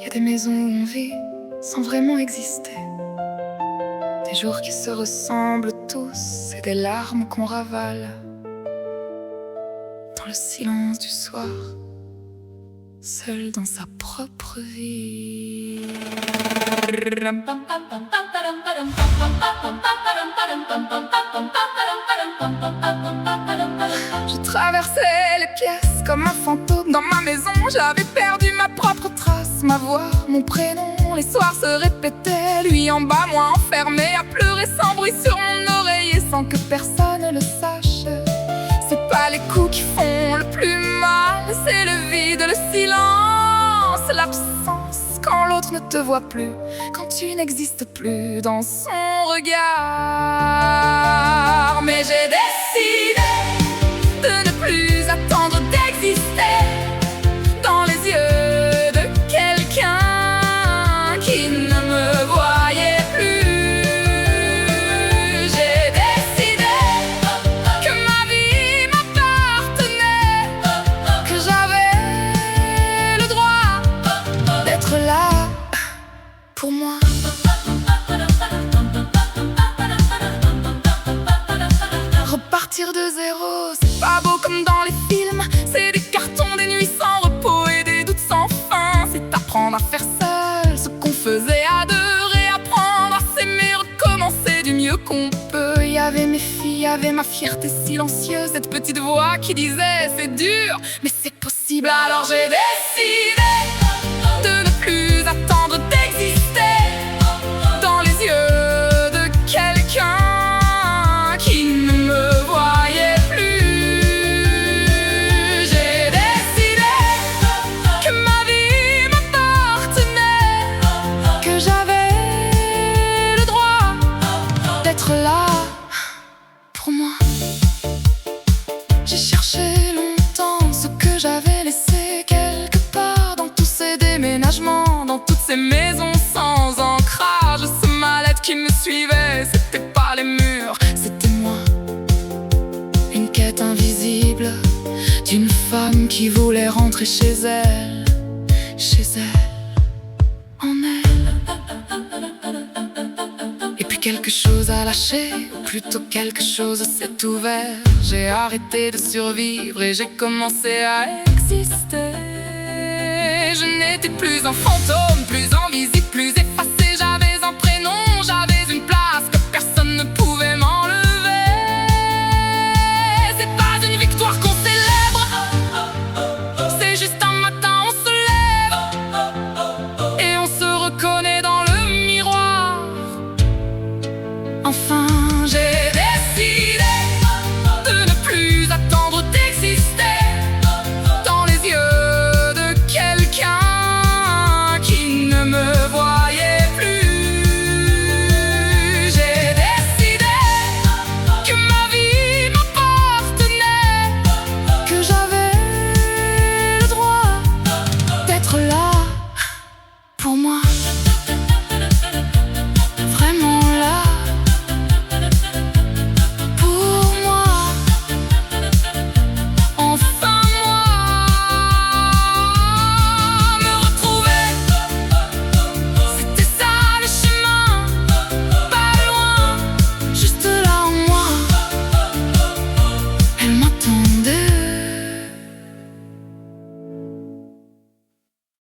Y a des maisons où on vit sans vraiment exister, des jours qui se ressemblent tous et des larmes qu'on ravale dans le silence du soir, seul dans sa propre vie. Je traversais les pièces comme un fantôme dans ma maison. J'avais perdu ma propre trace, ma voix, mon prénom. Les soirs se répétaient, lui en bas, moi enfermé, à pleurer sans bruit sur mon oreiller sans que personne le sache. C'est pas les coups qui font le plus mal, c'est le vide, le silence, l'absence, quand l'autre ne te voit plus, quand tu n'existes plus dans son regard. Mais j'ai décidé de ne plus attendre d'exister dans les yeux de quelqu'un qui ne me voyait plus. J'ai décidé que ma vie m'appartenait, que j'avais le droit d'être là pour moi. Repartir de zéro, c'est pas beau comme dans les films. C'est des cartons, des nuits sans repos et des doutes sans fin. C'est apprendre à faire seul ce qu'on faisait à deux, réapprendre à s'aimer, recommencer du mieux qu'on peut. Y avait mes filles, y avait ma fierté silencieuse, cette petite voix qui disait c'est dur, mais c'est possible. Alors j'ai décidé de ne plus attendre d'exister dans les yeux de quelqu'un qui ne me voyait plus. J'ai décidé que ma vie m'appartenait, que j'avais le droit d'être là pour moi. J'ai cherché longtemps ce que j'avais laissé quelque part dans tous ces déménagements, dans toutes ces maisons sans ancrage. Ce mal-être qui me suivait, c'était pas les murs, c'était moi. Une quête invisible d'une femme qui voulait rentrer chez elle, en elle. Et puis quelque chose a lâché, ou plutôt quelque chose s'est ouvert. J'ai arrêté de survivre et j'ai commencé à exister. Je n'étais plus un fantôme, plus invisible, plus éphémère.